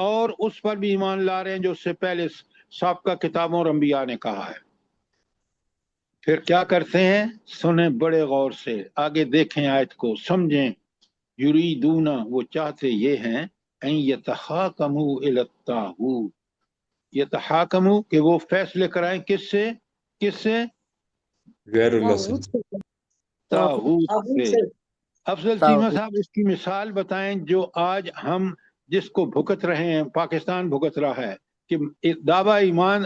اور اس پر بھی ایمان لا رہے ہیں جو اس سے پہلے سابقہ کتابوں اور انبیاء نے کہا ہے۔ پھر کیا کرتے ہیں؟ سنیں بڑے غور سے، آگے دیکھیں آیت کو، سمجھیں۔ یریدون، وہ چاہتے یہ ہیں، ان یتحاکموا الی الطاغوت، یتحاکموا کہ وہ فیصلے کرائیں کس سے؟ کس سے؟ غیر اللہ سے۔ طاغوت سے۔ افضل چیمہ صاحب اس کی مثال بتائیں جو آج ہم جس کو بھگت رہے ہیں، پاکستان بھگت رہا ہے کہ دعویٰ ایمان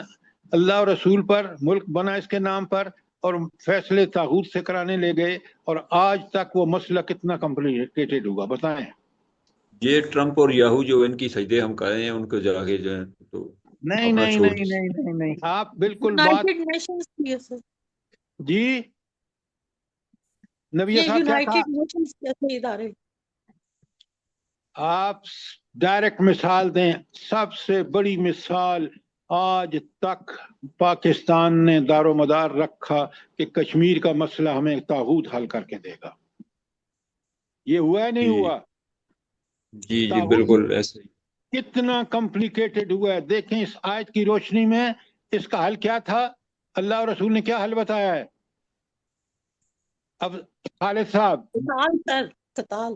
اللہ اور رسول پر، ملک بنا اس کے نام پر، اور فیصلے طاغوت سے کرانے لے گئے، اور آج تک وہ مسئلہ کتنا کمپلیکیٹڈ ہوا، بتائیں۔ یہ ٹرمپ اور یاہو جو ان کی سجدے ہم کرے ہیں ان کو جا کے جو ہے تو نہیں اپنا نہیں چھوڑ نہیں نہیں نہیں نہیں، آپ بالکل بات، یونائٹڈ نیشنز کی ہے سر، جی نبی یہ صاحب کیا کہا؟ یونائٹڈ نیشنز کے اپنے ادارے۔ آپ ڈائریکٹ مثال دیں، سب سے بڑی مثال آج تک پاکستان نے دار و مدار رکھا کہ کشمیر کا مسئلہ ہمیں طاغوت حل کر کے دے گا، یہ ہوا ہے نہیں جی ہوا؟ جی جی طاغوت بالکل ایسے ہی۔ کتنا کمپلیکیٹڈ ہوا ہے، دیکھیں اس آیت کی روشنی میں اس کا حل کیا تھا، اللہ اور رسول نے کیا حل بتایا ہے؟ اب خالد صاحب، قتال سر، قتال۔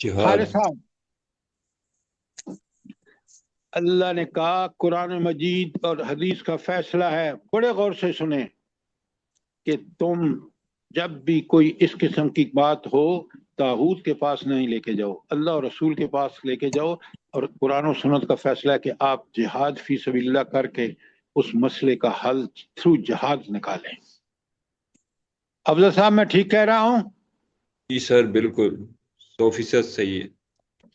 جہاد۔ خالد صاحب، اللہ نے کہا قرآن مجید اور حدیث کا فیصلہ ہے، بڑے غور سے سنیں، کہ تم جب بھی کوئی اس قسم کی بات ہو طاغوت کے پاس نہیں لے کے جاؤ، اللہ اور رسول کے پاس لے کے جاؤ، اور قرآن و سنت کا فیصلہ ہے کہ آپ جہاد فی سبیل اللہ کر کے اس مسئلے کا حل تھرو جہاد نکالیں۔ افضل صاحب میں ٹھیک کہہ رہا ہوں؟ جی سر بالکل 100% صحیح ہے۔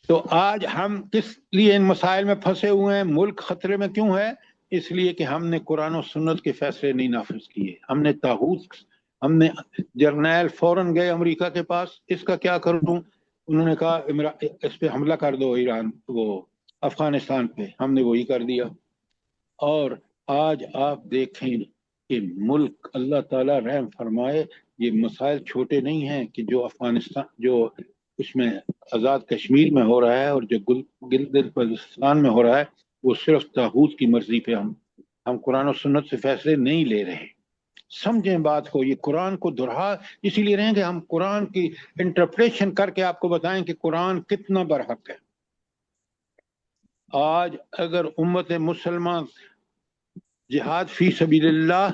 تو آج ہم کس لیے ان مسائل میں پھنسے ہوئے ہیں؟ ملک خطرے میں کیوں ہے؟ اس لیے کہ ہم نے قرآن و سنت کے فیصلے نہیں نافذ کیے، ہم نے طاغوت، ہم نے جرنیل فوراً گئے امریکہ کے پاس، اس کا کیا کروں؟ انہوں نے کہا اس پہ حملہ کر دو، ایران وہ افغانستان پہ، ہم نے وہی کر دیا۔ اور آج آپ دیکھیں کہ ملک، اللہ تعالیٰ رحم فرمائے، یہ مسائل چھوٹے نہیں ہیں کہ جو افغانستان، جو اس میں آزاد کشمیر میں ہو رہا ہے اور جو گلگت بلتستان میں ہو رہا ہے، وہ صرف طاغوت کی مرضی پہ ہم قرآن و سنت سے فیصلے نہیں لے رہے۔ سمجھیں بات کو، یہ قرآن کو دہرا اسی لیے رہے ہیں کہ ہم قرآن کی انٹرپریشن کر کے آپ کو بتائیں کہ قرآن کتنا برحق ہے۔ آج اگر امت مسلمان جہاد فی سبیل اللہ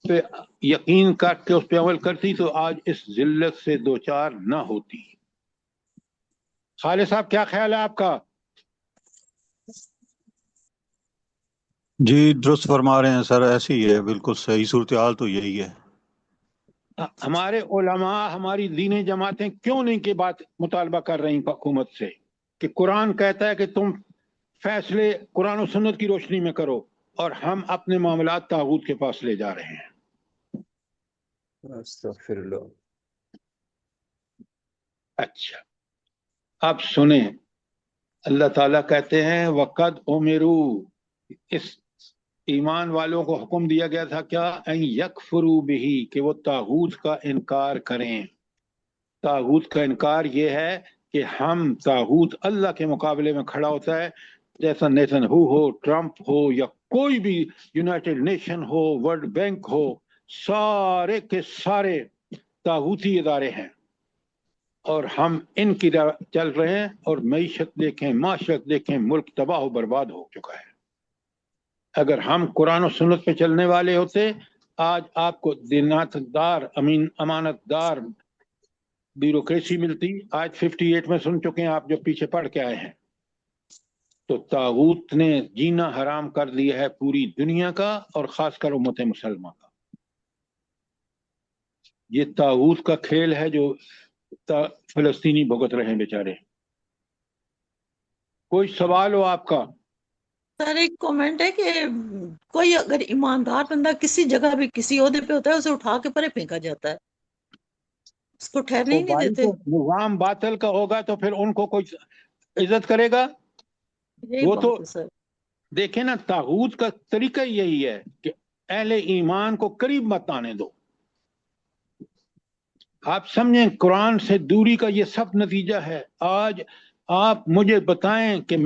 پہ یقین کر کے اس پہ عمل کرتی تو آج اس ذلت سے دوچار نہ ہوتی۔ خالد صاحب کیا خیال ہے آپ کا؟ جی درست فرما رہے ہیں سر، ایسے ہی ہے، بالکل صحیح صورتحال تو یہی ہے۔ ہمارے علماء، ہماری دینی جماعتیں کیوں نہیں کی بات مطالبہ کر رہی حکومت سے کہ قرآن کہتا ہے کہ تم فیصلے قرآن و سنت کی روشنی میں کرو، اور ہم اپنے معاملات طاغوت کے پاس لے جا رہے ہیں۔ استغفر اللہ۔ اچھا اب سنیں، اللہ تعالیٰ کہتے ہیں وَقَدْ أُمِرُوا، اس ایمان والوں کو حکم دیا گیا تھا کیا؟ ان یکفروا بہ، کہ وہ طاغوت کا انکار کریں۔ طاغوت کا انکار یہ ہے کہ ہم طاغوت اللہ کے مقابلے میں کھڑا ہوتا ہے، جیسا نیتن ہو، ٹرمپ ہو، یا کوئی بھی یونائٹڈ نیشن ہو، ورلڈ بینک ہو، سارے کے سارے طاغوتی ادارے ہیں، اور ہم ان کی چل رہے ہیں، اور معیشت دیکھیں، معاشرت دیکھیں، ملک تباہ و برباد ہو چکا ہے۔ اگر ہم قرآن و سنت پہ چلنے والے ہوتے، آج آپ کو دیانت دار، امانت دار بیوروکریسی ملتی۔ آج 58 میں سن چکے ہیں آپ جو پیچھے پڑھ کے آئے ہیں۔ تو طاغوت نے جینا حرام کر دیا ہے پوری دنیا کا، اور خاص کر امت مسلمہ کا۔ یہ طاغوت کا کھیل ہے جو فلسطینی بھگت رہے ہیں بیچارے۔ کوئی سوال ہو آپ کا؟ سر ایک کامنٹ ہے کہ کوئی اگر ایماندار بندہ کسی جگہ بھی کسی عہدے پہ ہوتا ہے، اسے اٹھا کے پرے پھینکا جاتا ہے، اس کو ٹھہرنے ہی نہیں دیتے۔ نظام باطل کا ہوگا تو پھر ان کو کوئی عزت کرے گا؟ یہی وہ تو بات ہے سر۔ دیکھیں نا، طاغوت کا طریقہ یہی ہے کہ اہل ایمان کو قریب مت آنے دو۔ آپ سمجھیں قرآن سے دوری کا یہ سب نتیجہ ہے۔ آج آپ مجھے بتائیں کہ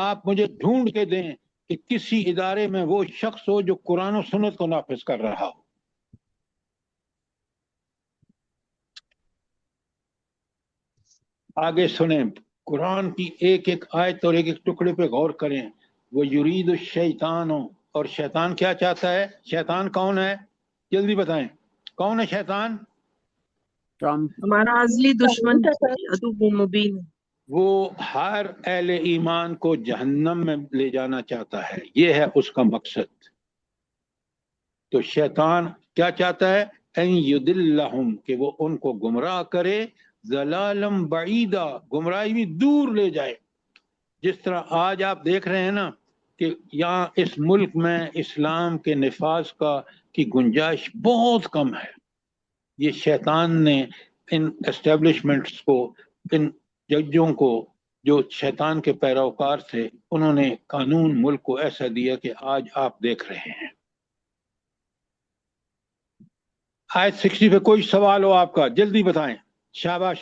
آپ مجھے ڈھونڈ کے دیں کہ کسی ادارے میں وہ شخص ہو جو قرآن و سنت کو نافذ کر رہا ہو. آگے سنیں، قرآن کی ایک ایک آیت اور ایک ایک ٹکڑے پہ غور کریں. وہ یرید الشیطان، اور شیطان کیا چاہتا ہے؟ شیطان کون ہے؟ جلدی بتائیں، کون ہے شیطان؟ ٹرمپ. ہمارا ازلی دشمن عدو مبین. وہ ہر اہل ایمان کو جہنم میں لے جانا چاہتا ہے، یہ ہے اس کا مقصد. تو شیطان کیا چاہتا ہے؟ ان یضلہم، کہ وہ ان کو گمراہ کرے، ضلالم بعیدا، گمراہی بھی دور لے جائے. جس طرح آج آپ دیکھ رہے ہیں نا کہ یہاں اس ملک میں اسلام کے نفاذ کی گنجائش بہت کم ہے. یہ شیطان نے ان اسٹیبلشمنٹس کو، ان ججوں کو جو شیطان کے پیروکار تھے، انہوں نے قانون ملک کو ایسا دیا کہ آج آپ دیکھ رہے ہیں. آیت 60 پہ کوئی سوال ہو آپ کا جلدی بتائیں. شاباش.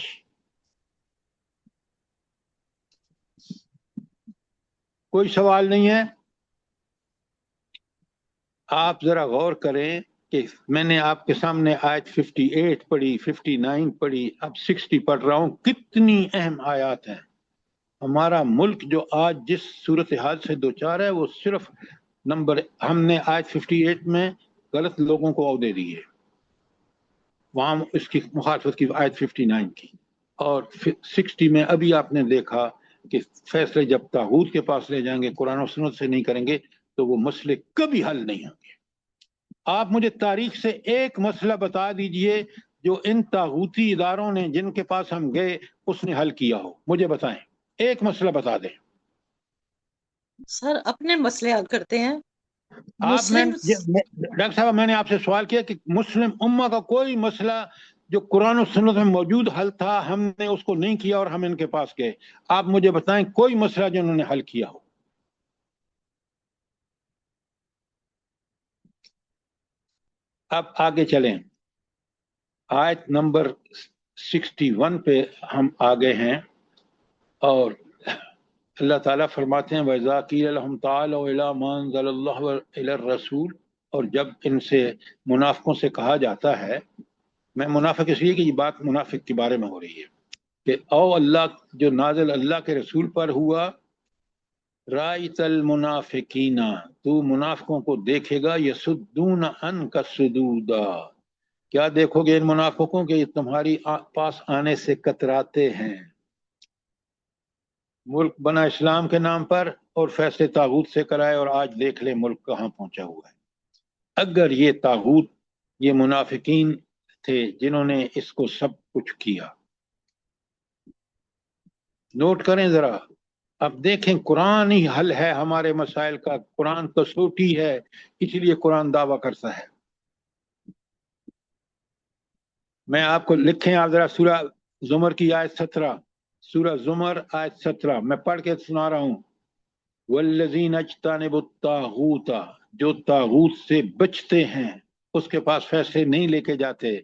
کوئی سوال نہیں ہے؟ آپ ذرا غور کریں کہ میں نے آپ کے سامنے آیت 58 پڑھی، 59 پڑھی، اب 60 پڑھ رہا ہوں. کتنی اہم آیات ہیں. ہمارا ملک جو آج جس صورتحال سے دوچار ہے وہ صرف ہم نے آیت 58 میں غلط لوگوں کو عہدے دیے، وہاں اس کی مخالفت کی آیت 59 کی، اور 60 میں ابھی آپ نے دیکھا کہ فیصلے جب طاغوت کے پاس لے جائیں گے، قرآن و سنت سے نہیں کریں گے تو وہ مسئلے کبھی حل نہیں ہوں گے. آپ مجھے تاریخ سے ایک مسئلہ بتا دیجئے جو ان طاغوتی اداروں نے جن کے پاس ہم گئے اس نے حل کیا ہو. مجھے بتائیں، ایک مسئلہ بتا دیں. سر اپنے مسئلے حل کرتے ہیں مسلم. ڈاکٹر صاحب میں نے آپ سے سوال کیا کہ مسلم امہ کا کوئی مسئلہ جو قرآن و سنت میں موجود حل تھا ہم نے اس کو نہیں کیا اور ہم ان کے پاس گئے. آپ مجھے بتائیں کوئی مسئلہ جو انہوں نے حل کیا ہو. اب آگے چلیں، آیت نمبر 61 پہ ہم آگے ہیں، اور اللہ تعالیٰ فرماتے ہیں وَإِذَا قِيلَ لَهُمْ تَعَالَوْا إِلَىٰ مَا أَنزَلَ اللَّهُ وَإِلَى الرَّسُولِ، اور جب ان سے منافقوں سے کہا جاتا ہے، میں منافق اس لیے کہ یہ بات منافق کے بارے میں ہو رہی ہے، کہ او اللہ جو نازل اللہ کے رسول پر ہوا، رَأَيْتَ الْمُنَافِقِينَ، تو منافقوں کو دیکھے گا، يَصُدُّونَ عَنْكَ صُدُودًا، کیا دیکھو گے ان منافقوں کے تمہاری پاس آنے سے کتراتے ہیں. ملک بنا اسلام کے نام پر اور فیصلے طاغوت سے کرائے، اور آج دیکھ لیں ملک کہاں پہنچا ہوا ہے. اگر یہ طاغوت، یہ منافقین تھے جنہوں نے اس کو سب کچھ کیا. نوٹ کریں ذرا، اب دیکھیں قرآن ہی حل ہے ہمارے مسائل کا، قرآن کسوٹی ہے، اسی لیے قرآن دعویٰ کرتا ہے. میں آپ کو لکھیں، آپ ذرا سورہ زمر کی آیت 17، سورہ زمر آیت 17 میں پڑھ کے سنا رہا ہوں. والذین اجتنبوا الطاغوت، جو طاغوت سے بچتے ہیں، اس کے پاس فیصلے نہیں لے کے جاتے،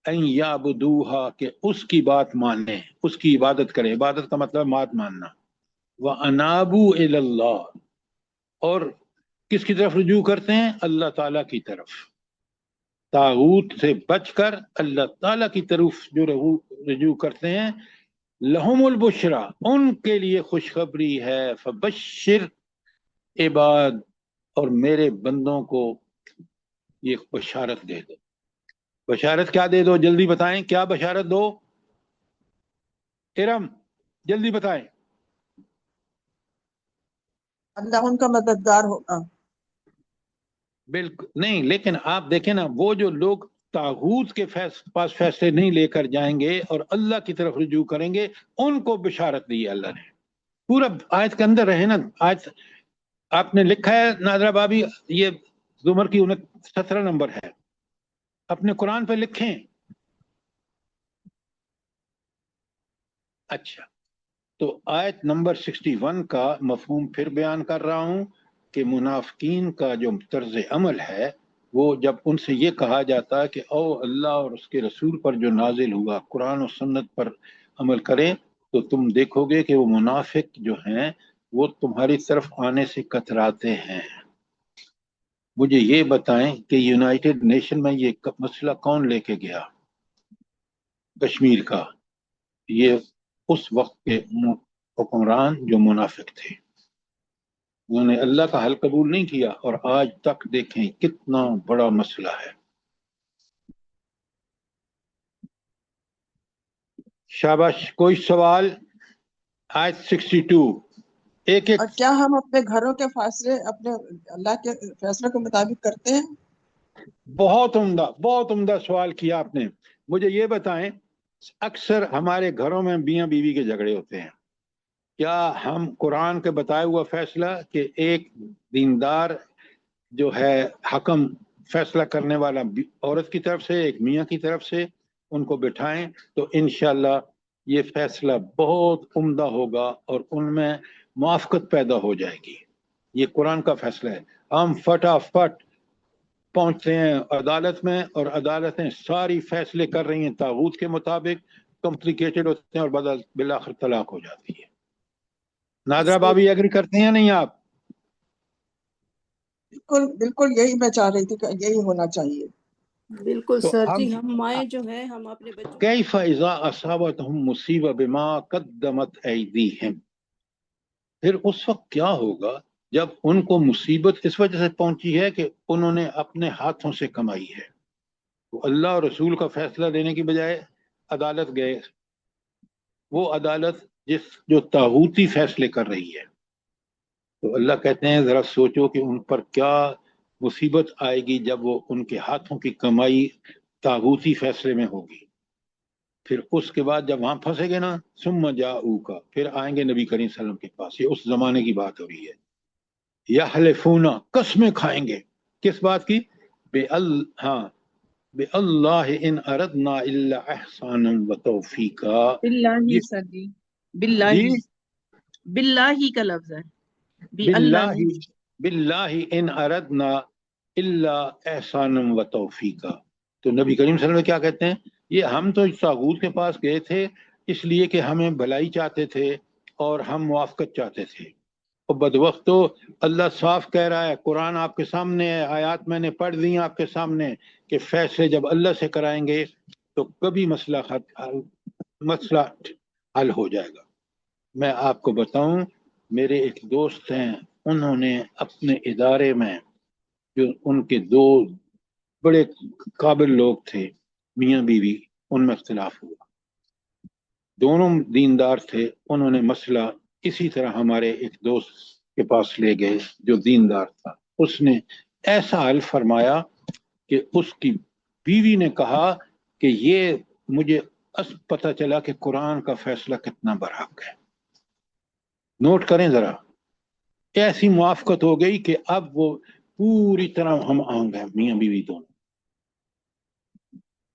ان یعبدوہا، کہ اس کی بات مانیں، اس کی عبادت کریں. عبادت کا مطلب بات ماننا. وانابوا الی اللہ، اور کس کی طرف رجوع کرتے ہیں؟ اللہ تعالیٰ کی طرف. طاغوت سے بچ کر اللہ تعالیٰ کی طرف جو رجوع کرتے ہیں، لہم البشرا، ان کے لیے خوشخبری ہے، فبشر عباد، اور میرے بندوں کو یہ بشارت دے دو. بشارت کیا دے دو؟ جلدی بتائیں، کیا بشارت دو؟ ارم جلدی بتائیں. اللہ ان کا مددگار ہوگا. بالکل نہیں، لیکن آپ دیکھیں نا، وہ جو لوگ طاغوت کے پاس فیصلے نہیں لے کر جائیں گے اور اللہ کی طرف رجوع کریں گے، ان کو بشارت دی ہے اللہ نے. پورا آیت کے اندر رہے نا. آیت آپ نے لکھا ہے نادرہ بابی، یہ زمر کی 17 نمبر ہے، اپنے قرآن پہ لکھیں. اچھا، تو آیت نمبر 61 کا مفہوم پھر بیان کر رہا ہوں کہ منافقین کا جو طرز عمل ہے، وہ جب ان سے یہ کہا جاتا ہے کہ او اللہ اور اس کے رسول پر جو نازل ہوا، قرآن و سنت پر عمل کریں، تو تم دیکھو گے کہ وہ منافق جو ہیں وہ تمہاری طرف آنے سے کتراتے ہیں۔ مجھے یہ بتائیں کہ یونائٹڈ نیشن میں یہ مسئلہ کون لے کے گیا کشمیر کا؟ یہ اس وقت کے حکمران جو منافق تھے، انہوں نے اللہ کا حل قبول نہیں کیا، اور آج تک دیکھیں کتنا بڑا مسئلہ ہے۔ شاباش، کوئی سوال؟ آیت 62 ایک ایک اور کیا ہم اپنے گھروں کے فیصلے اپنے اللہ کے فیصلے کے مطابق کرتے ہیں؟ بہت عمدہ سوال کیا آپ نے۔ مجھے یہ بتائیں، اکثر ہمارے گھروں میں میاں بیوی کے جھگڑے ہوتے ہیں، کیا ہم قرآن کے بتایا ہوا فیصلہ کہ ایک دیندار جو ہے حکم فیصلہ کرنے والا عورت کی طرف سے، ایک میاں کی طرف سے، ان کو بٹھائیں تو انشاءاللہ یہ فیصلہ بہت عمدہ ہوگا اور ان میں موافقت پیدا ہو جائے گی۔ یہ قرآن کا فیصلہ ہے۔ ہم فٹافٹ پہنچتے ہیں عدالت میں، اور عدالتیں ساری فیصلے کر رہی ہیں طاغوت کے مطابق، کمپلیکیٹڈ ہوتے ہیں اور بالآخر طلاق ہو جاتی ہے۔ نادرہ بابی ایگری کرتے ہیں نہیں آپ؟ بالکل بالکل، یہی میں چاہ رہی تھی کہ یہی ہونا چاہیے۔ بالکل تو سر ہم جی، ہم مائیں جو ہیں ہم اپنے بچوں کیف اذا اصابتہم مصیبہ بما قدمت ایدیہم، پھر اس وقت کیا ہوگا جب ان کو مصیبت اس وجہ سے پہنچی ہے کہ انہوں نے اپنے ہاتھوں سے کمائی ہے، تو اللہ اور رسول کا فیصلہ دینے کی بجائے عدالت گئے، وہ عدالت جو طاغوتی فیصلے کر رہی ہے، تو اللہ کہتے ہیں ذرا سوچو کہ ان پر کیا مصیبت آئے گی جب وہ ان کے ہاتھوں کی کمائی طاغوتی فیصلے میں ہوگی۔ پھر اس کے بعد جب وہاں پھنسے گے نا، ثم جاؤکا، پھر آئیں گے نبی کریم صلی اللہ علیہ وسلم کے پاس۔ یہ اس زمانے کی بات ہو رہی ہے۔ یحلفون، قسمیں کھائیں گے، کس بات کی؟ بے اللہ ان اردنا الا احسانا و توفیقا۔ باللہ سر جی، باللہ، جی باللہ کا لفظ ہے، بھی اللہ باللہ، نہیں۔ باللہ ان اردنا الا احسانا و توفیقا۔ تو نبی کریم صلی اللہ علیہ وسلم کیا کہتے ہیں؟ یہ ہم تو طاغوت کے پاس گئے تھے اس لیے کہ ہمیں بھلائی چاہتے تھے اور ہم موافقت چاہتے تھے، اور بدوقت تو اللہ صاف کہہ رہا ہے، قرآن آپ کے سامنے ہے، آیات میں نے پڑھ دی آپ کے سامنے کہ فیصلے جب اللہ سے کرائیں گے تو کبھی مسئلہ حل ہو جائے گا۔ میں آپ کو بتاؤں، میرے ایک دوست ہیں، انہوں نے اپنے ادارے میں، جو ان کے دو بڑے قابل لوگ تھے میاں بیوی، ان میں اختلاف ہوا، دونوں دیندار تھے، انہوں نے مسئلہ اسی طرح ہمارے ایک دوست کے پاس لے گئے جو دیندار تھا، اس نے ایسا حل فرمایا کہ اس کی بیوی نے کہا کہ یہ مجھے پتہ چلا کہ قرآن کا فیصلہ کتنا برحق ہے۔ نوٹ کریں ذرا، ایسی موافقت ہو گئی کہ اب وہ پوری طرح ہم آنگ ہیں میاں بیوی دونوں۔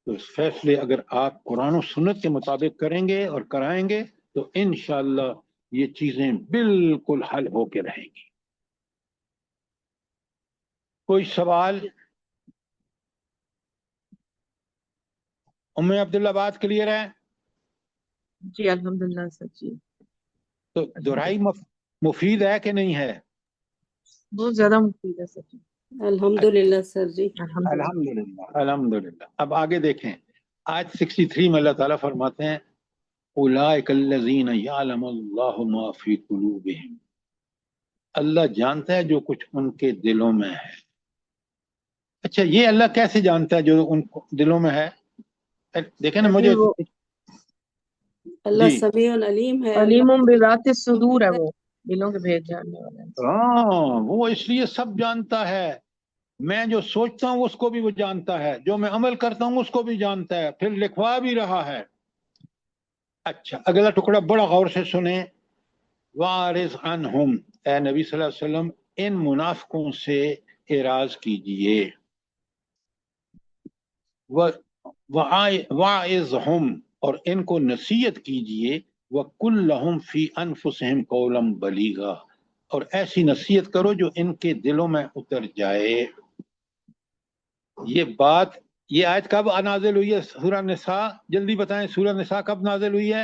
تو اس فیصلے اگر آپ قرآن و سنت کے مطابق کریں گے اور کرائیں گے تو انشاءاللہ یہ چیزیں بالکل حل ہو کے رہیں گی۔ کوئی سوال؟ ام عبداللہ بات کلیئر ہے؟ جی الحمدللہ سر جی، تو دہرائی مفید ہے کہ نہیں ہے؟ بہت زیادہ مفید ہے سر جی، الحمدللہ سر جی۔ الحمدللہ۔ الحمدللہ الحمدللہ۔ اب آگے دیکھیں، آیت 63 میں اللہ تعالیٰ فرماتے ہیں اولئک الذین یعلم اللہ ما فی قلوبہم، اللہ جانتا ہے جو کچھ ان کے دلوں میں ہے۔ اچھا، یہ اللہ کیسے جانتا ہے جو ان دلوں میں ہے؟ دیکھیں نا، مجھے وہ اللہ جی سمیع علیم ہے، علیم اللہ بذات الصدور ہے، وہ دلوں کے بھید جاننے والا ہے۔ ہاں، وہ اس لیے سب جانتا ہے، میں جو سوچتا ہوں اس کو بھی وہ جانتا ہے، جو میں عمل کرتا ہوں اس کو بھی جانتا ہے، پھر لکھوا بھی رہا ہے۔ اچھا، اگلا ٹکڑا بڑا غور سے سنیں، وَاعْرِضْ عَنْهُمْ، اے نبی صلی اللہ علیہ وسلم ان منافقوں سے اعراض کیجئے، وَاعِظْهُمْ اور ان کو نصیحت کیجئے، وَقُلْ لَهُمْ فِي أَنفُسِهِمْ قَوْلًا بَلِيغًا اور ایسی نصیحت کرو جو ان کے دلوں میں اتر جائے۔ یہ بات، یہ آیت کب نازل ہوئی ہے؟ سورہ نساء، جلدی بتائیں، سورہ نساء کب نازل ہوئی ہے؟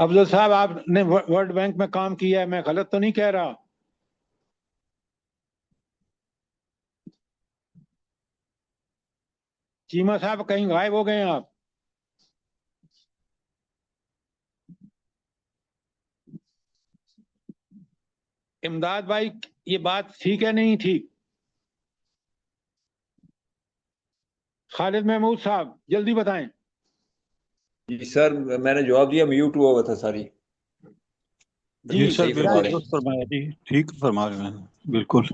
افضل صاحب آپ نے ورلڈ بینک میں کام کیا ہے، میں غلط تو نہیں کہہ رہا؟ چیمہ صاحب کہیں غائب ہو گئے ہیں آپ؟ امداد بھائی یہ بات ٹھیک ہے نہیں ٹھیک؟ خالد محمود صاحب جلدی بتائیں۔ جی سر میں نے جواب دیا، میوٹ ہوا ہوا تھا ساری۔ جی جی سر صحیح فرما بالکل رہے ہیں۔ درست فرمایا جی، ٹھیک فرما رہے ہیں بالکل۔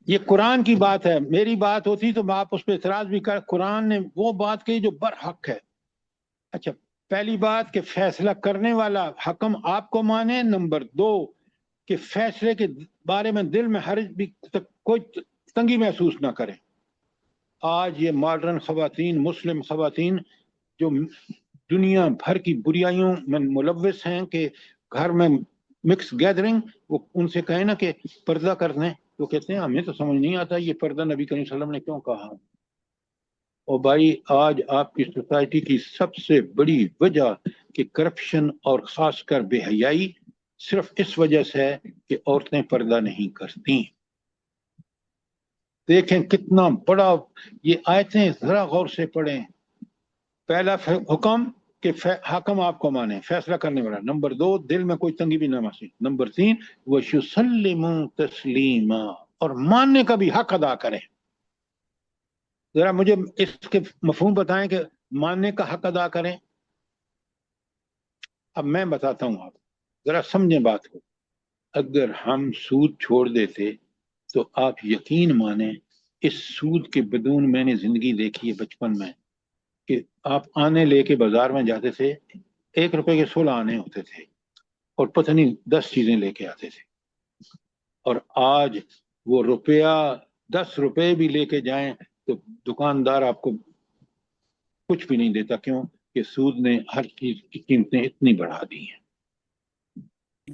یہ قرآن کی بات ہے، میری بات ہوتی تو آپ اس پہ اعتراض بھی کر۔ قرآن نے وہ بات کہی جو برحق ہے۔ اچھا، پہلی بات کہ فیصلہ کرنے والا حکم آپ کو مانے، نمبر دو کہ فیصلے کے بارے میں دل میں حرج بھی کوئی تنگی محسوس نہ کریں۔ آج یہ ماڈرن خواتین، مسلم خواتین جو دنیا بھر کی بریائیوں میں ملوث ہیں کہ گھر میں مکس گیدرنگ، وہ ان سے کہیں نا کہ پردہ کر دیں، تو کہتے ہیں ہمیں تو سمجھ نہیں آتا یہ پردہ نبی کریم صلی اللہ علیہ وسلم نے کیوں کہا۔ اور بھائی آج آپ کی سوسائٹی کی سب سے بڑی وجہ کہ کرپشن اور خاص کر بے حیائی صرف اس وجہ سے ہے کہ عورتیں پردہ نہیں کرتی۔ دیکھیں کتنا بڑا یہ آیتیں، ذرا غور سے پڑھیں۔ پہلا حکم کہ حاکم آپ کو مانے، فیصلہ کرنے والا۔ نمبر دو، دل میں کوئی تنگی بھی نہ محسوس۔ نمبر تین، وَيُسَلِّمُوا تَسْلِيمًا، اور ماننے کا بھی حق ادا کریں۔ ذرا مجھے اس کے مفہوم بتائیں کہ ماننے کا حق ادا کریں۔ اب میں بتاتا ہوں، آپ ذرا سمجھیں بات کو۔ اگر ہم سود چھوڑ دیتے تو آپ یقین مانیں اس سود کے بدون میں نے زندگی دیکھی ہے بچپن میں، کہ آپ آنے لے کے بازار میں جاتے تھے، 1 روپے کے 16 آنے ہوتے تھے اور پتہ نہیں 10 چیزیں لے کے آتے تھے۔ اور آج وہ روپیہ 10 روپے بھی لے کے جائیں تو دکاندار آپ کو کچھ بھی نہیں دیتا۔ کیوں؟ کہ سود نے ہر چیز کی قیمتیں اتنی بڑھا دی ہیں۔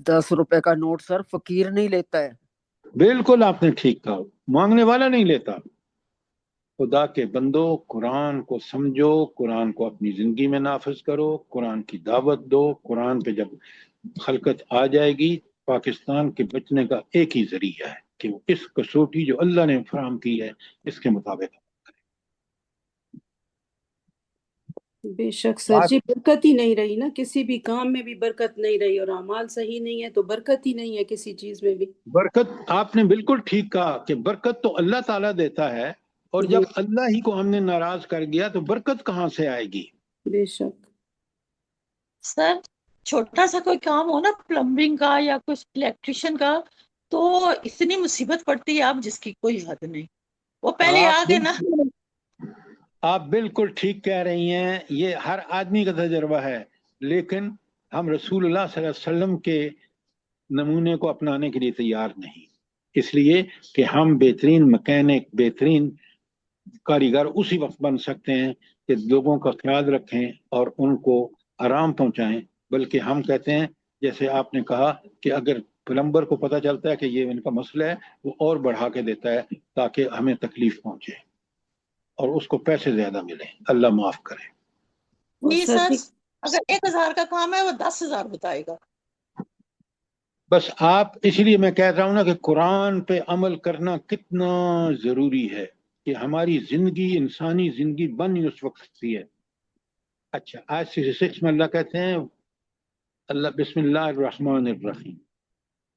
10 روپے کا نوٹ سر فقیر نہیں لیتا ہے۔ بالکل آپ نے ٹھیک کہا، مانگنے والا نہیں لیتا۔ خدا کے بندو، قرآن کو سمجھو، قرآن کو اپنی زندگی میں نافذ کرو، قرآن کی دعوت دو۔ قرآن پہ جب خلقت آ جائے گی، پاکستان کے بچنے کا ایک ہی ذریعہ ہے کہ وہ اس کسوٹی جو اللہ نے فراہم کی ہے اس کے مطابق۔ بے شک سر جی، برکت ہی نہیں رہی نا، کسی بھی کام میں بھی برکت نہیں رہی، اور اعمال صحیح نہیں ہے تو برکت ہی نہیں ہے کسی چیز میں بھی۔ برکت آپ نے بالکل ٹھیک کہا کہ برکت تو اللہ تعالیٰ دیتا ہے، اور جب اللہ ہی کو ہم نے ناراض کر گیا تو برکت کہاں سے آئے گی؟ بے شک سر چھوٹا سا کوئی کام ہو نا، پلمبنگ کا یا کچھ الیکٹریشین کا، تو اتنی مصیبت پڑتی ہے آپ جس کی کوئی حد نہیں۔ وہ پہلے آگے نا، آپ بالکل ٹھیک کہہ رہی ہیں، یہ ہر آدمی کا تجربہ ہے، لیکن ہم رسول اللہ صلی اللہ علیہ وسلم کے نمونے کو اپنانے کے لیے تیار نہیں، اس لیے کہ ہم بہترین مکینک، بہترین کاریگر اسی وقت بن سکتے ہیں کہ لوگوں کا خیال رکھیں اور ان کو آرام پہنچائیں۔ بلکہ ہم کہتے ہیں، جیسے آپ نے کہا کہ اگر پلمبر کو پتہ چلتا ہے کہ یہ ان کا مسئلہ ہے، وہ اور بڑھا کے دیتا ہے تاکہ ہمیں تکلیف پہنچے اور اس کو پیسے زیادہ ملیں۔ اللہ معاف کرے۔ نہیں سر، اگر 1000 کا کام ہے وہ 10,000 بتائے گا۔ بس آپ، اسی لیے میں کہہ رہا ہوں نا کہ قرآن پہ عمل کرنا کتنا ضروری ہے کہ ہماری زندگی، انسانی زندگی بن ہی اس وقت سکتی ہے۔ اچھا، آیت 66 میں اللہ کہتے ہیں، اللہ بسم اللہ الرحمن الرحیم،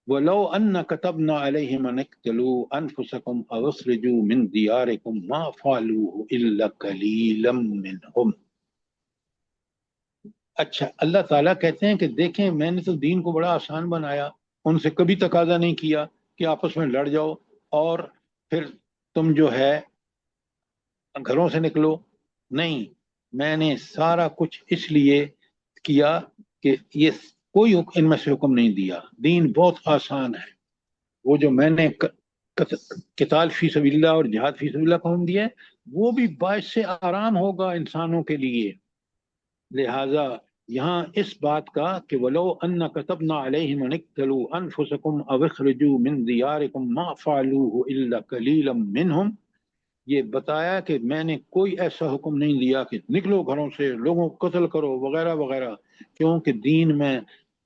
وَلَوْ أَنَّ كَتَبْنَا عَلَيْهِمْ أَنِ اقْتُلُوا أَنفُسَكُمْ أَوْ اخْرِجُوا مِنْ دِيَارِكُمْ مَا فَعَلُوهُ إِلَّا قَلِيلًا مِّنْهُمْ۔ اچھا، اللہ تعالیٰ کہتے ہیں کہ دیکھیں میں نے تو دین کو بڑا آسان بنایا، ان سے کبھی تقاضا نہیں کیا کہ آپس میں لڑ جاؤ اور پھر تم جو ہے گھروں سے نکلو۔ نہیں، میں نے سارا کچھ اس لیے کیا کہ یہ کوئی ان میں سے حکم نہیں دیا، دین بہت آسان ہے۔ وہ جو میں نے قتال فی سبیل اللہ اور جہاد فی سبیل اللہ کو حکم دیا ہے، وہ بھی باعث سے آرام ہوگا انسانوں کے لیے۔ لہذا یہاں اس بات کا کہ وَلَوْ أَنَّ كَتَبْنَا عَلَيْهِمْ أَنِ اقْتُلُوا أَنفُسَكُمْ أَوْ اخْرِجُوا مِنْ دِيَارِكُمْ مَا فَعَلُوهُ إِلَّا قَلِيلًا مِّنْهُمْ، یہ بتایا کہ میں نے کوئی ایسا حکم نہیں دیا کہ نکلو گھروں سے، لوگوں کو قتل کرو وغیرہ وغیرہ، کیونکہ دین میں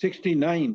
69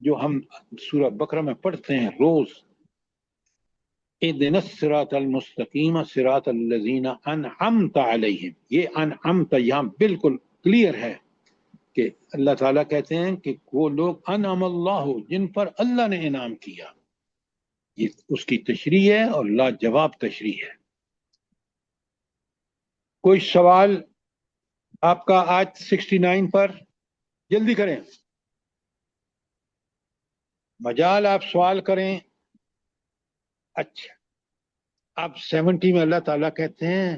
جو ہم سورہ بقرہ میں پڑھتے ہیں روز، اہدنا الصراط المستقیم صراط الذین انعمت علیہم، یہ انعمت یہاں بالکل کلیئر ہے کہ اللہ تعالیٰ کہتے ہیں کہ وہ لوگ انعم اللہ، جن پر اللہ نے انعام کیا، یہ اس کی تشریح ہے اور لاجواب تشریح ہے۔ کوئی سوال آپ کا آیت 69 پر؟ جلدی کریں، مجال آپ سوال کریں۔ اچھا، اب 70 میں اللہ تعالیٰ کہتے ہیں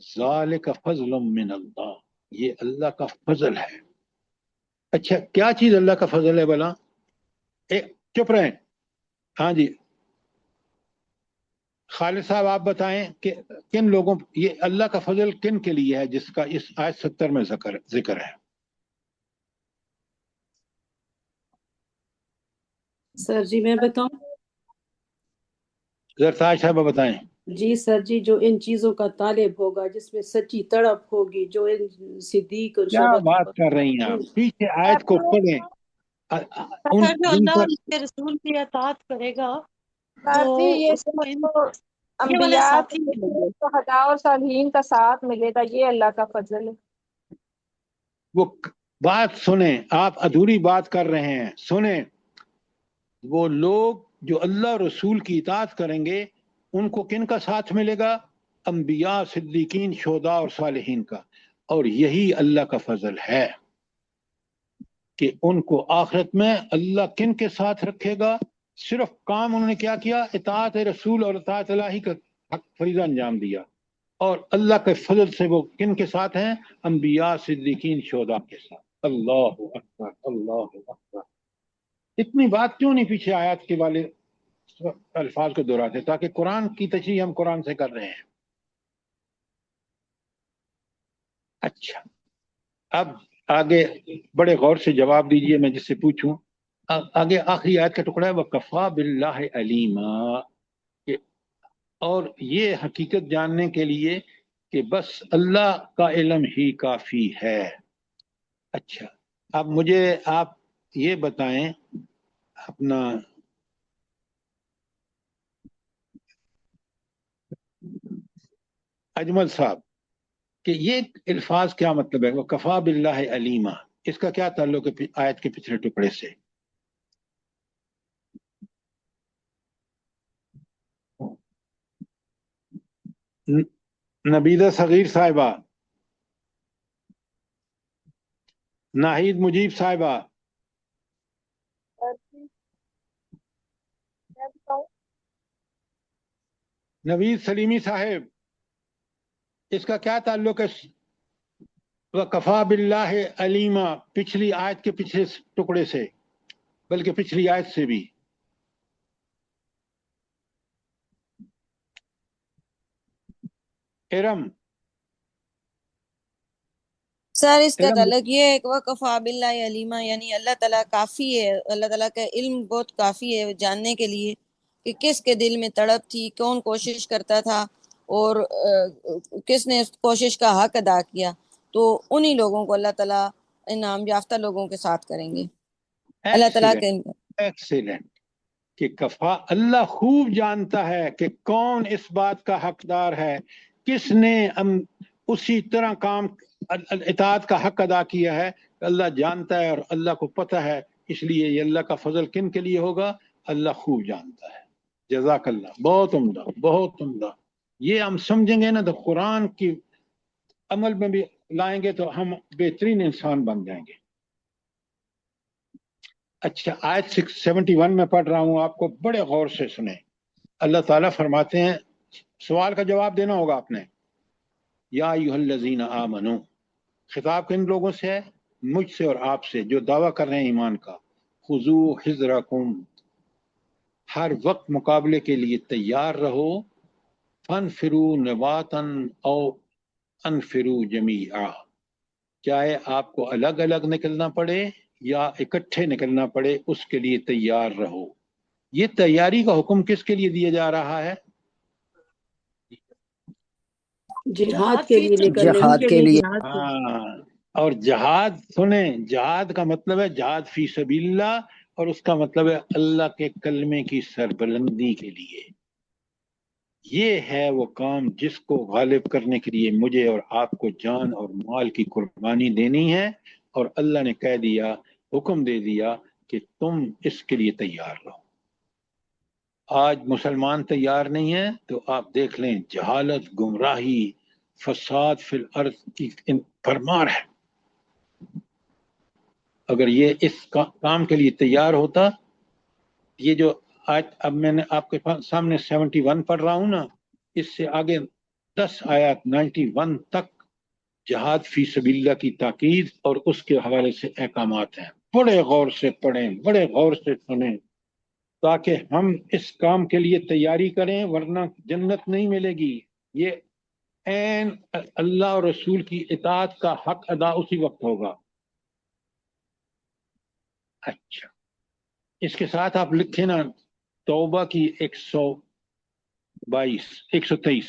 ذالک فضل من اللہ، یہ اللہ کا فضل ہے۔ اچھا، کیا چیز اللہ کا فضل ہے بلا؟ چپ رہیں، ہاں جی خالد صاحب آپ بتائیں کہ کن لوگوں، یہ اللہ کا فضل کن کے لیے ہے جس کا اس آیت 70 میں ذکر ہے؟ سر جی میں بتاؤں؟ زرتاج صاحب بتائیں۔ جی سر جی، جو ان چیزوں کا طالب ہوگا، جس میں سچی تڑپ ہوگی، جو ان صدیق اور کیا بات کر رہی ہیں آپ؟ پیچھے آیت کو پڑھیں، ان سر جو جن اللہ پر اور اس کے رسول کی اطاعت کرے گا سر تو جی یہ اس کو یہ والے انبیاء ساتھی ملیں گے۔ شہداء اور صالحین کا ساتھ ملے گا، یہ اللہ کا فضل ہے۔ وہ بات سنیں، آپ ادھوری بات کر رہے ہیں، سنیں۔ وہ لوگ جو اللہ رسول کی اطاعت کریں گے ان کو کن کا ساتھ ملے گا؟ انبیاء، صدیقین، شہداء اور صالحین کا۔ اور یہی اللہ کا فضل ہے کہ ان کو آخرت میں اللہ کن کے ساتھ رکھے گا؟ صرف کام انہوں نے کیا کیا؟ اطاعت رسول اور اطاعت الہی کا حق فریضہ انجام دیا، اور اللہ کے فضل سے وہ کن کے ساتھ ہیں؟ انبیاء، صدیقین، شہداء کے ساتھ۔ اللہ اکبر، اللہ اکبر۔ اتنی بات کیوں نہیں پیچھے آیات کے والے الفاظ کو دہراتے؟ تاکہ قرآن کی تشریح ہم قرآن سے کر رہے ہیں۔ اچھا، اب آگے بڑے غور سے جواب دیجئے، میں جس سے پوچھوں۔ آگے آخری آیت کا ٹکڑا ہے وَكَفَى بِاللَّهِ عَلِيمًا، اور یہ حقیقت جاننے کے لیے کہ بس اللہ کا علم ہی کافی ہے۔ اچھا، اب مجھے آپ یہ بتائیں اپنا اجمل صاحب کہ یہ الفاظ کیا مطلب ہے؟ وَكَفَى بِاللَّهِ عَلِيمًا، اس کا کیا تعلق ہے آیت کے پچھلے ٹکڑے سے؟ نبیدہ صغیر صاحبہ، ناہید مجیب صاحبہ، نوید سلیمی صاحب، اس کا کیا تعلق ہے وَكَفَى بِاللَّهِ عَلِيمًا پچھلی آیت کے پچھلے ٹکڑے سے، بلکہ پچھلی آیت سے بھی؟ ارم، سر اس کا ارم تعلق یہ ہے کہ وَكَفَى بِاللَّهِ عَلِيمًا، یعنی اللہ تعالیٰ کافی ہے، اللہ تعالیٰ کا علم بہت کافی ہے جاننے کے لیے کہ کس کے دل میں تڑپ تھی، کون کوشش کرتا تھا، اور کس نے اس کوشش کا حق ادا کیا، تو انہی لوگوں کو اللہ تعالیٰ انعام یافتہ لوگوں کے ساتھ کریں گے۔ اللہ تعالیٰ کے ایکسیلنٹ کہ کفا، اللہ خوب جانتا ہے کہ کون اس بات کا حقدار ہے، کس نے اسی طرح کام اطاعت کا حق ادا کیا ہے۔ اللہ جانتا ہے اور اللہ کو پتہ ہے، اس لیے یہ اللہ کا فضل کن کے لیے ہوگا؟ اللہ خوب جانتا ہے۔ جزاک اللہ، بہت عمدہ، بہت عمدہ۔ یہ ہم سمجھیں گے نا تو قرآن کی عمل میں بھی لائیں گے تو ہم بہترین انسان بن جائیں گے۔ اچھا، آیت 71 میں پڑھ رہا ہوں، آپ کو بڑے غور سے سنیں۔ اللہ تعالیٰ فرماتے ہیں، سوال کا جواب دینا ہوگا آپ نے۔ یا ایھا الذین آمنو، خطاب کن لوگوں سے ہے؟ مجھ سے اور آپ سے جو دعویٰ کر رہے ہیں ایمان کا۔ خذوا حذرکم، ہر وقت مقابلے کے لیے تیار رہو۔ فانفروا نباتا او انفروا جمیعا، چاہے آپ کو الگ الگ نکلنا پڑے یا اکٹھے نکلنا پڑے، اس کے لیے تیار رہو۔ یہ تیاری کا حکم کس کے لیے دیا جا رہا ہے؟ جہاد کے لیے نکلنے جہاد کے لیے۔ ہاں، اور جہاد سنیں، جہاد کا مطلب ہے جہاد فی سبیل اللہ، اور اس کا مطلب ہے اللہ کے کلمے کی سربلندی کے لیے۔ یہ ہے وہ کام جس کو غالب کرنے کے لیے مجھے اور آپ کو جان اور مال کی قربانی دینی ہے، اور اللہ نے کہہ دیا، حکم دے دیا کہ تم اس کے لیے تیار رہو۔ آج مسلمان تیار نہیں ہیں تو آپ دیکھ لیں، جہالت، گمراہی، فساد فی الارض کی پرمار ہے۔ اگر یہ اس کام کے لیے تیار ہوتا، یہ جو آج اب میں نے آپ کے سامنے 71 پڑھ رہا ہوں نا، اس سے آگے 10 آیات 91 تک جہاد فی سبیل اللہ کی تاکید اور اس کے حوالے سے احکامات ہیں۔ بڑے غور سے پڑھیں، بڑے غور سے سنیں، تاکہ ہم اس کام کے لیے تیاری کریں، ورنہ جنت نہیں ملے گی۔ یہ عین اللہ اور رسول کی اطاعت کا حق ادا اسی وقت ہوگا۔ اچھا، اس کے ساتھ آپ لکھیں نا توبہ کی 123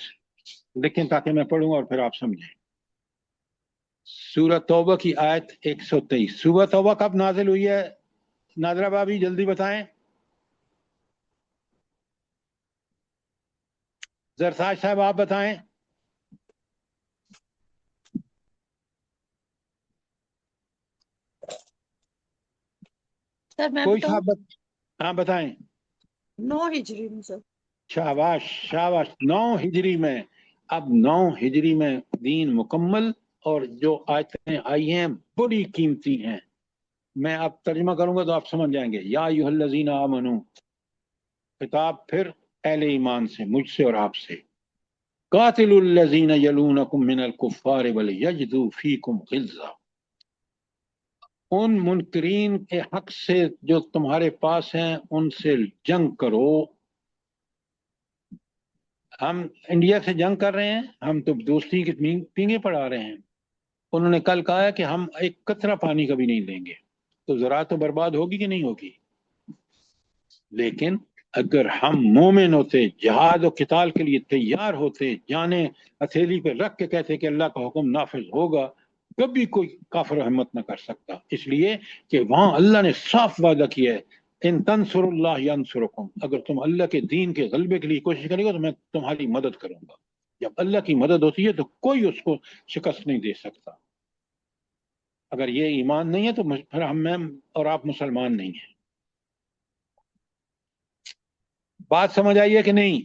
لکھیں تاکہ میں پڑھوں اور پھر آپ سمجھیں۔ سورہ توبہ کی آیت 123۔ سورہ توبہ کب نازل ہوئی ہے؟ نادرہ بابی جلدی بتائیں۔ زرتاج صاحب آپ بتائیں۔ سر میں کوئی بتاؤں؟ صاحب ہاں بتائیں۔ 9 ہجری میں سر۔ شاباش شاباش، 9 ہجری میں۔ اب 9 ہجری میں دین مکمل، اور جو آیتیں آئی ہیں بڑی قیمتی ہیں۔ میں اب ترجمہ کروں گا تو آپ سمجھ جائیں گے۔ یا ایھا الذین آمنو، خطاب پھر اہل ایمان سے، مجھ سے اور آپ سے۔ قاتلوا الذین یلونکم من الکفار ولیجدوا فیکم غلظہ، ان منکرین کے حق سے جو تمہارے پاس ہیں ان سے جنگ کرو۔ ہم انڈیا سے جنگ کر رہے ہیں، ہم تو دوستی کی پینگیں پڑھا رہے ہیں۔ انہوں نے کل کہا ہے کہ ہم ایک قطرہ پانی کا بھی نہیں دیں گے، تو زراعت تو برباد ہوگی کہ نہیں ہوگی؟ لیکن اگر ہم مومن ہوتے، جہاد و قتال کے لیے تیار ہوتے، جانیں ہتھیلی پہ رکھ کے کہتے کہ اللہ کا حکم نافذ ہوگا، کبھی کوئی کافر ہمت نہ کر سکتا، اس لیے کہ وہاں اللہ نے صاف وعدہ کیا ہے، ان تنصر اللہ ینصرکم، اگر تم اللہ کے دین کے غلبے کے لیے کوشش کرے گا تو میں تمہاری مدد کروں گا۔ جب اللہ کی مدد ہوتی ہے تو کوئی اس کو شکست نہیں دے سکتا۔ اگر یہ ایمان نہیں ہے تو پھر ہم اور آپ مسلمان نہیں ہیں۔ بات سمجھ آئی ہے کہ نہیں؟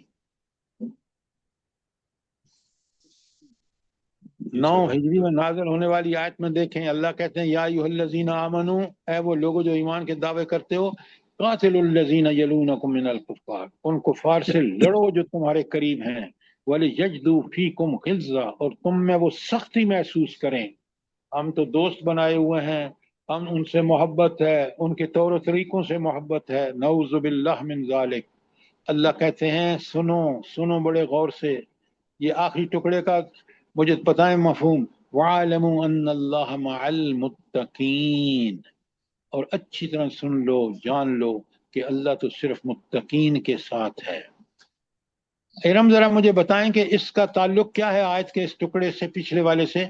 9 ہجری میں نازل ہونے والی آیت میں دیکھیں، اللہ کہتے ہیں یا ایھا الذین آمنو، اے وہ لوگوں جو ایمان کے دعوے کرتے ہو، قاتلوا الذین یلونکم من الکفار، ان کفار سے لڑو جو تمہارے قریب ہیں، ولیجدوا فیکم غلظہ، اور تم میں وہ سختی محسوس کریں۔ ہم تو دوست بنائے ہوئے ہیں، ہم ان سے محبت ہے، ان کے طور و طریقوں سے محبت ہے، نعوذ باللہ من ذالک۔ اللہ کہتے ہیں سنو سنو بڑے غور سے، یہ آخری ٹکڑے کا مجھے پتہ ہے مفہوم، وَعَلَمُوا أَنَّ اللَّهَ مَعَ الْمُتَّقِينَ، اور اچھی طرح سن لو، جان لو کہ اللہ تو صرف متقین کے ساتھ ہے۔ ارم ذرا مجھے بتائیں کہ اس کا تعلق کیا ہے آیت کے اس ٹکڑے سے پچھلے والے سے؟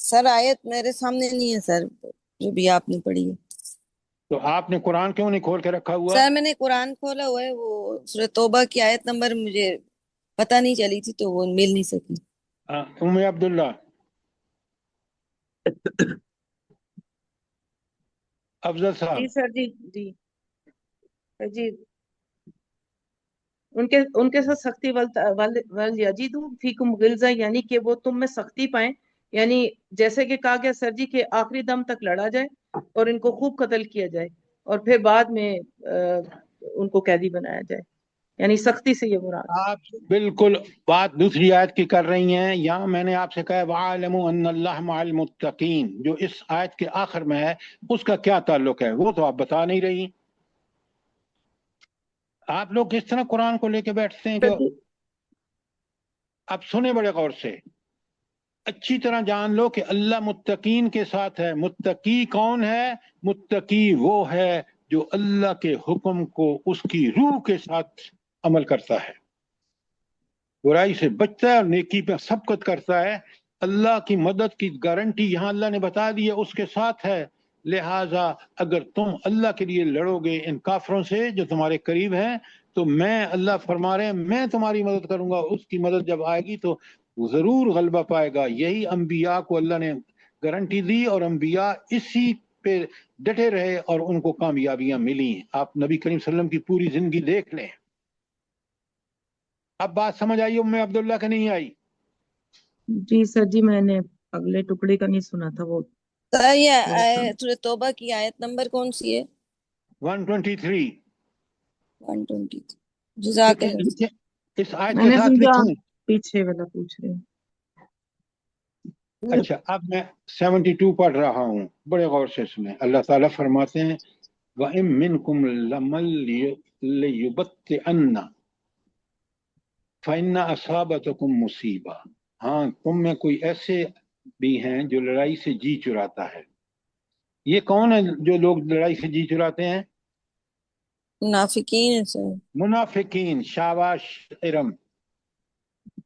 سر آیت میرے سامنے نہیں ہے سر، جو بھی آپ نے پڑھی ہے۔ تو آپ نے قرآن کیوں نہیں کھول کے رکھا ہوا؟ سر میں نے قرآن کھولا ہوا ہے، وہ سورہ توبہ کی آیت نمبر مجھے پتہ نہیں چلی تھی تو وہ مل نہیں سکی۔ ام عبداللہ، افضل صاحب۔ جی سر، جی جی جی، ان کے ساتھ سختی وَلْيَجِدُوا فِيكُمْ غِلْظَةً، یعنی کہ وہ تم میں سختی پائیں، یعنی جیسے کہ کہا گیا سر جی کہ آخری دم تک لڑا جائے اور ان کو خوب قتل کیا جائے اور پھر بعد میں ان کو قیدی بنایا جائے، یعنی سختی سے یہ مراد۔ آپ بالکل بات دوسری آیت کی کر رہی ہیں۔ یہاں میں نے آپ سے کہا وَعَلَمُوا أَنَّ اللَّهَ مَعَ الْمُتَّقِينَ، جو اس آیت کے آخر میں ہے اس کا کیا تعلق ہے وہ تو آپ بتا نہیں رہی۔ آپ لوگ کس طرح قرآن کو لے کے بیٹھتے ہیں کہ اب سنیں بڑے غور سے، اچھی طرح جان لو کہ اللہ متقین کے ساتھ ہے۔ متقی کون ہے؟ متقی وہ ہے جو اللہ کے حکم کو اس کی روح کے ساتھ عمل کرتا ہے، برائی سے بچتا ہے اور نیکی پہ سبقت کرتا ہے۔ اللہ کی مدد کی گارنٹی یہاں اللہ نے بتا دی ہے اس کے ساتھ ہے، لہٰذا اگر تم اللہ کے لیے لڑو گے ان کافروں سے جو تمہارے قریب ہیں تو میں، اللہ فرما رہے ہیں، میں تمہاری مدد کروں گا، اس کی مدد جب آئے گی تو ضرور غلبہ پائے گا۔ یہی انبیاء کو اللہ نے گارنٹی دی اور انبیاء اسی پہ ڈٹے رہے اور ان کو کامیابیاں ملی۔ آپ نبی کریم صلی اللہ علیہ وسلم کی پوری زندگی دیکھ لیں۔ اب بات سمجھ آئی ام عبداللہ کہ نہیں آئی؟ جی سر جی، میں نے اگلے ٹکڑے کا نہیں سنا تھا وہ یہ سورۃ توبہ کی آیت نمبر کون سی ہے؟ 123۔ 120۔ جزاک اللہ۔ اس آیت میں کے نے ساتھ سمجھا لکھیں۔ پیچھے والا پوچھ رہے ہیں۔ اچھا، اب میں 72 پڑھ رہا ہوں، بڑے غور سے سنیں۔ اللہ تعالیٰ فرماتے ہیں وَإِن مِّنكُمْ لَمَن لِّيُبَطِّئَنَّ فَإِنَّ أَصَابَتْكُم مُّصِیبَۃٌ۔ ہاں، تم میں کوئی ایسے بھی ہیں جو لڑائی سے جی چراتا ہے۔ یہ کون ہے جو لوگ لڑائی سے جی چراتے ہیں؟ منافقین سے۔ منافقین۔ شاباش ارم۔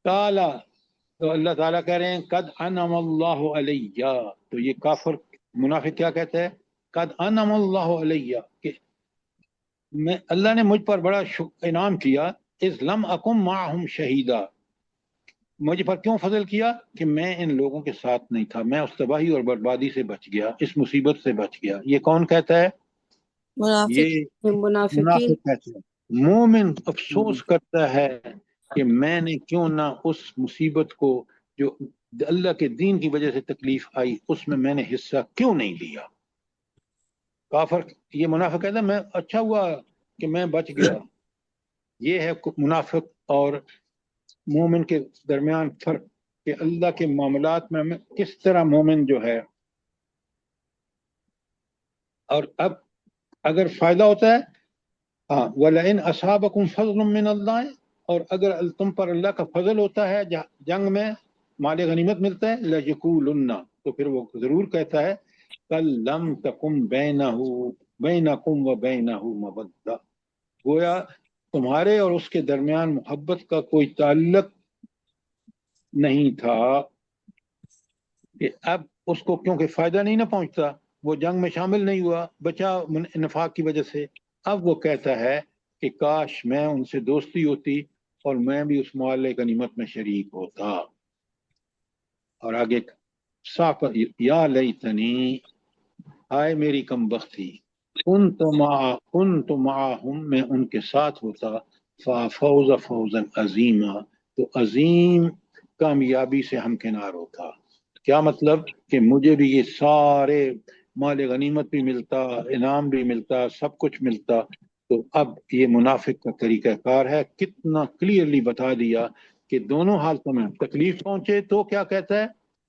تعالی، تو اللہ تعالیٰ کہہ رہے ہیں قد انعم اللہ علیہ، تو یہ کافر منافق کیا کہتا ہے؟ قد انعم اللہ علیہ، کہ میں، اللہ نے مجھ پر بڑا انعام کیا، اذ لم اکم معہم شہیدا، مجھ پر کیوں فضل کیا کہ میں ان لوگوں کے ساتھ نہیں تھا، میں اس تباہی اور بربادی سے بچ گیا، اس مصیبت سے بچ گیا۔ یہ کون کہتا ہے؟ یہ منافقین۔ منافق کہتا ہے۔ مومن افسوس کرتا ہے کہ میں نے کیوں نہ اس مصیبت کو جو اللہ کے دین کی وجہ سے تکلیف آئی اس میں نے حصہ کیوں نہیں لیا۔ کافر، یہ منافق کہتا ہے میں اچھا ہوا کہ میں بچ گیا۔ یہ ہے منافق اور مومن کے درمیان فرق، کہ اللہ کے معاملات میں کس طرح مومن جو ہے، اور اب اگر فائدہ ہوتا ہے، ہاں وَلَئِنْ أَصَابَكُمْ فَضْلٌ مِّنَ اللَّهِ، اور اگر تم پر اللہ کا فضل ہوتا ہے، جنگ میں مال غنیمت ملتا ہے، لَيَقُولُنَّ، تو پھر وہ ضرور کہتا ہے کل لم تکم بینکم وبینہ مودہ، گویا تمہارے اور اس کے درمیان محبت کا کوئی تعلق نہیں تھا، کہ اب اس کو کیونکہ فائدہ نہیں نہ پہنچتا، وہ جنگ میں شامل نہیں ہوا، بچا نفاق کی وجہ سے، اب وہ کہتا ہے کہ کاش میں ان سے دوستی ہوتی اور میں بھی اس مال غنیمت میں شریک ہوتا۔ اور آگے صاف، یا لیتنی، آئے میری کم بختی، کنت معہم، میں ان کے ساتھ ہوتا، فافوز فوزا عظیما، تو عظیم کامیابی سے ہمکنار ہوتا۔ کیا مطلب؟ کہ مجھے بھی یہ سارے مال غنیمت بھی ملتا، انعام بھی ملتا، سب کچھ ملتا۔ تو اب یہ منافق کا طریقہ کار ہے، کتنا کلیئرلی بتا دیا کہ دونوں حالتوں میں تکلیف پہنچے تو کیا کہتا ہے،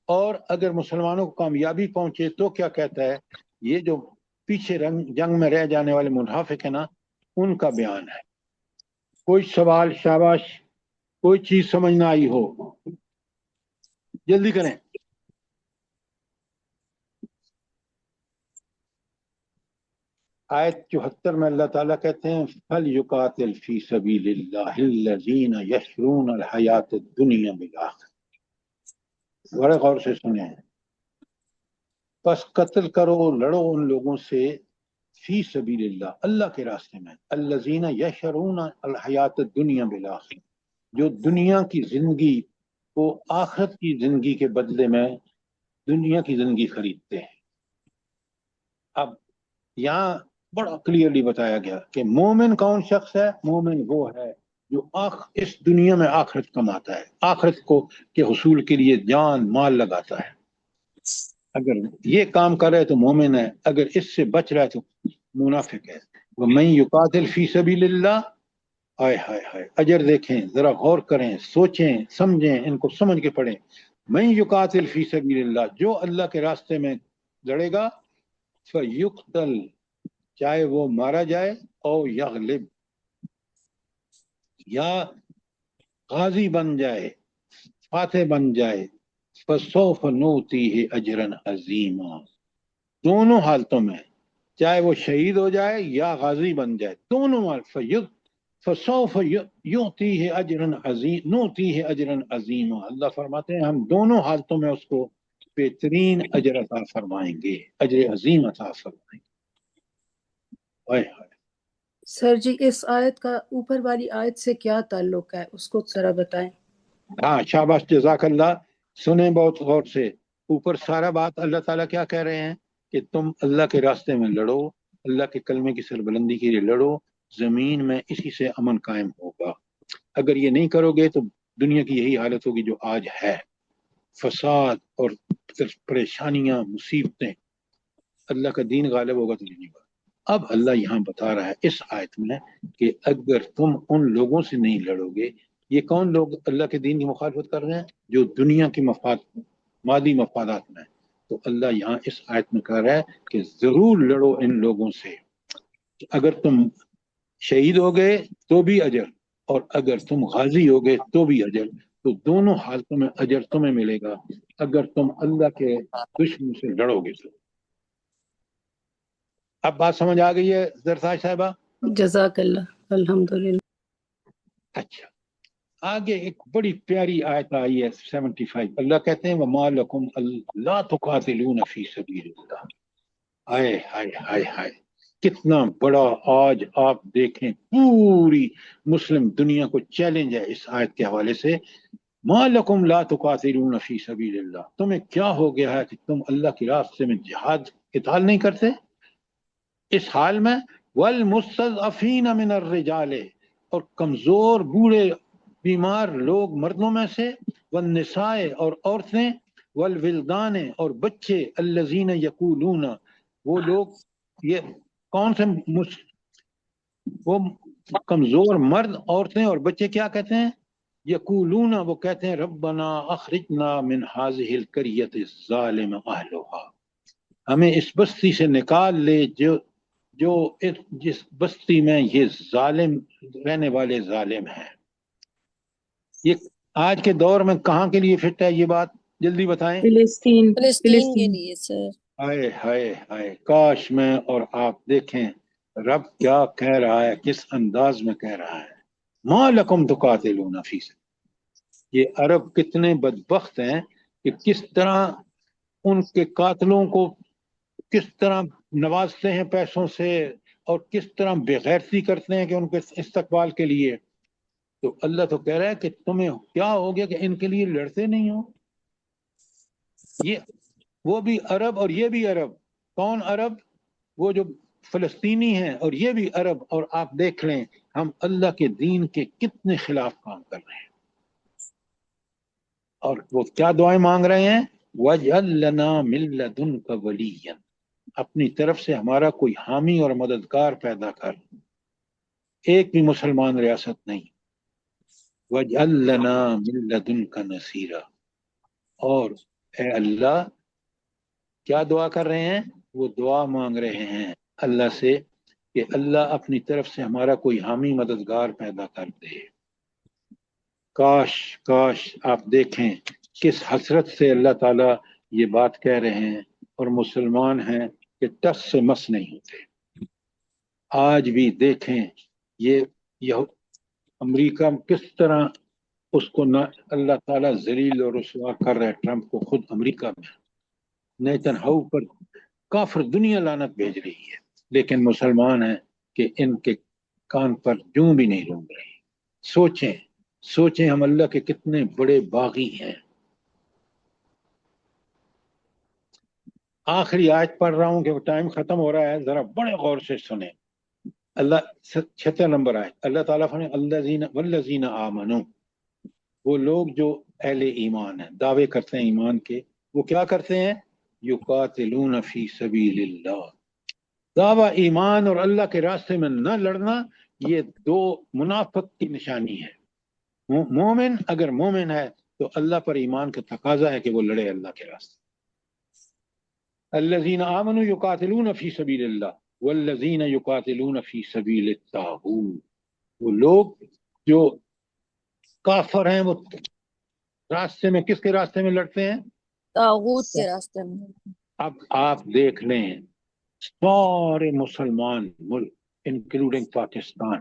اور اگر مسلمانوں کو کامیابی پہنچے تو کیا کہتا ہے۔ یہ جو پیچھے جنگ میں رہ جانے والے منافق ہیں نا، ان کا بیان ہے۔ کوئی سوال؟ شاباش، کوئی چیز سمجھ نہ آئی ہو جلدی کریں۔ آیت 74 میں اللہ تعالیٰ کہتے ہیں فَلْيُقَاتِلْ فِي سَبِيلِ اللَّهِ الَّذِينَ يَشْرُونَ الْحَيَاةَ الدُّنْيَا بِالْآخِرَةِ، بڑے غور سے سنیں، پس قتل کرو، لڑو ان لوگوں سے، فی سبیل اللہ، اللہ کے راستے میں، الذین یشرون الحیات الدنیا بالآخرہ، جو دنیا کی زندگی کو آخرت کی زندگی کے بدلے میں دنیا کی زندگی خریدتے ہیں۔ اب یہاں بڑا کلیئرلی بتایا گیا کہ مومن کون شخص ہے؟ مومن وہ ہے جو اس دنیا میں آخرت کماتا ہے، آخرت کو کے حصول کے لیے جان مال لگاتا ہے۔ اگر یہ کام کر رہے تو مومن ہے، اگر اس سے بچ رہا ہے تو منافق ہے۔ وَمَن يُقَاتِلْ فِي سَبِيلِ اللَّهِ، ہائے ہائے ہائے، اجر دیکھیں، ذرا غور کریں، سوچیں، سمجھیں، ان کو سمجھ کے پڑھیں۔ مَن يُقَاتِلْ فِي سَبِيلِ اللَّهِ، جو اللہ کے راستے میں لڑے گا، فَيُقْتَلْ، چاہے وہ مارا جائے، او یغلب، یا غازی بن جائے، فاتح بن جائے، فَسَوْفَ نُؤْتِيهِ أَجْرًا عَظِيمًا، دونوں حالتوں میں، چاہے وہ شہید ہو جائے یا غازی بن جائے، دونوں فسوف یؤتیہ اجرا عظیم نؤتیہ اجرا عظیما، اللہ فرماتے ہیں ہم دونوں حالتوں میں اس کو بہترین اجر عطا فرمائیں گے، اجر عظیم عطا فرمائیں گے۔ ہائے ہائے۔ سر جی اس آیت کا اوپر والی آیت سے کیا تعلق ہے، اس کو ذرا بتائیں۔ ہاں شاباش، جزاک اللہ۔ سنیں بہت غور سے، اوپر سارا بات اللہ تعالیٰ کیا کہہ رہے ہیں کہ تم اللہ کے راستے میں لڑو، اللہ کے کلمے کی سربلندی کے لیے لڑو، زمین میں اسی سے امن قائم ہوگا۔ اگر یہ نہیں کرو گے تو دنیا کی یہی حالت ہوگی جو آج ہے، فساد اور پریشانیاں، مصیبتیں۔ اللہ کا دین غالب ہوگا تو نہیں ہوگا۔ اب اللہ یہاں بتا رہا ہے اس آیت میں کہ اگر تم ان لوگوں سے نہیں لڑو گے، یہ کون لوگ اللہ کے دین کی مخالفت کر رہے ہیں؟ جو دنیا کے مفاد، مادی مفادات میں۔ تو اللہ یہاں اس آیت میں کہہ رہا ہے کہ ضرور لڑو ان لوگوں سے، اگر تم شہید ہو گئے تو بھی اجر، اور اگر تم غازی ہو گئے تو بھی اجر، تو دونوں حالتوں میں اجر تمہیں ملے گا اگر تم اللہ کے دشمن سے لڑو گے تو۔ اب بات سمجھ آ گئی ہے زرتاج صاحبہ؟ جزاک اللہ، الحمدللہ۔ اچھا، آگے ایک بڑی پیاری آیت آئی ہے 75۔ اللہ کہتے ہیں وَمَا لَكُمْ أَلَّا تُقَاتِلُونَ فِي سَبِيلِ اللَّهِ۔ ہائے ہائے ہائے ہائے، کتنا بڑا آج آپ دیکھیں پوری مسلم دنیا کو چیلنج ہے اس آیت کے حوالے سے۔ مَا لَكُمْ لَا تُقَاتِلُونَ فِي سَبِيلِ اللَّهِ، تمہیں کیا ہو گیا ہے کہ تم اللہ کے راستے میں جہاد قتال نہیں کرتے؟ اس حال میں وَالْمُسْتَضْعَفِينَ مِنَ الرِّجَالِ، اور کمزور بوڑھے بیمار لوگ مردوں میں سے، والنساء اور عورتیں، والولدان اور بچے، الذین یقولون وہ لوگ، یہ کون سے وہ کمزور مرد، عورتیں اور بچے کیا کہتے ہیں؟ یقولون وہ کہتے ہیں ربنا اخرجنا من هذه القرية الظالم اهلها، ہمیں اس بستی سے نکال لے جو جس بستی میں یہ ظالم رہنے والے ظالم ہیں۔ یہ آج کے دور میں کہاں کے لیے فٹ ہے یہ بات؟ جلدی بتائیں۔ فلسطین فلسطین کے لیے سر۔ ہائے ہائے ہائے، کاش میں اور آپ دیکھیں رب کیا کہہ رہا ہے، کس انداز میں کہہ رہا ہے۔ ما لکم تقاتلون فی سبیل، یہ عرب کتنے بدبخت ہیں کہ کس طرح ان کے قاتلوں کو کس طرح نوازتے ہیں پیسوں سے، اور کس طرح بغیرتی کرتے ہیں کہ ان کے استقبال کے لیے۔ تو اللہ تو کہہ رہا ہے کہ تمہیں کیا ہو گیا کہ ان کے لیے لڑتے نہیں ہو؟ یہ وہ بھی عرب اور یہ بھی عرب۔ کون عرب؟ وہ جو فلسطینی ہیں، اور یہ بھی عرب۔ اور آپ دیکھ لیں ہم اللہ کے دین کے کتنے خلاف کام کر رہے ہیں، اور وہ کیا دعائیں مانگ رہے ہیں؟ وَاجْعَل لَنَا مِن لَّدُنْكَ وَلِيًّا، اپنی طرف سے ہمارا کوئی حامی اور مددگار پیدا کر۔ ایک بھی مسلمان ریاست نہیں۔ وَاجْعَل لَنَا مِن لَّدُنْكَ نَصِيرًا، اور اے اللہ کیا دعا کر رہے ہیں؟ وہ دعا مانگ رہے ہیں اللہ سے کہ اللہ اپنی طرف سے ہمارا کوئی حامی مددگار پیدا کر دے۔ کاش کاش آپ دیکھیں کس حسرت سے اللہ تعالیٰ یہ بات کہہ رہے ہیں، اور مسلمان ہیں کہ ٹس سے مس نہیں ہوتے۔ آج بھی دیکھیں یہ امریکہ کس طرح اس کو نہ اللہ تعالیٰ ذلیل اور رسوا کر رہا ہے، ٹرمپ کو خود امریکہ میں، نیتن ہاؤ پر کافر دنیا لعنت بھیج رہی ہے، لیکن مسلمان ہیں کہ ان کے کان پر جوں بھی نہیں رونگ رہی۔ سوچیں ہم اللہ کے کتنے بڑے باغی ہیں۔ آخری آیت پڑھ رہا ہوں کہ ٹائم ختم ہو رہا ہے، ذرا بڑے غور سے سنیں۔ اللہ 76 نمبر آیت، اللہ تعالیٰ فرماتے والذین آمنوا، وہ لوگ جو اہل ایمان ہیں، دعوے کرتے ہیں ایمان کے، وہ کیا کرتے ہیں؟ یقاتلون فی سبیل اللہ، دعویٰ ایمان اور اللہ کے راستے میں نہ لڑنا، یہ دو منافق کی نشانی ہے۔ مومن اگر مومن ہے تو اللہ پر ایمان کا تقاضا ہے کہ وہ لڑے اللہ کے راستے۔ الذین آمنوا یقاتلون فی سبیل اللہ والذین یقاتلون فی سبیل الطاغوت، وہ لوگ جو کافر ہیں وہ راستے میں، کس کے راستے میں لڑتے ہیں؟ طاغوت کے راستے میں۔ اب آپ دیکھ لیں سارے مسلمان ملک انکلوڈنگ پاکستان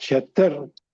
76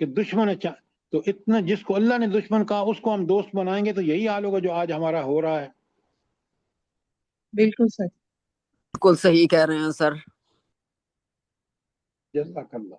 کہ دشمن تو اتنا جس کو اللہ نے دشمن کہا اس کو ہم دوست بنائیں گے تو یہی حال ہوگا جو آج ہمارا ہو رہا ہے. بالکل سر. بالکل صحیح کہہ رہے ہیں سر. جزاک اللہ.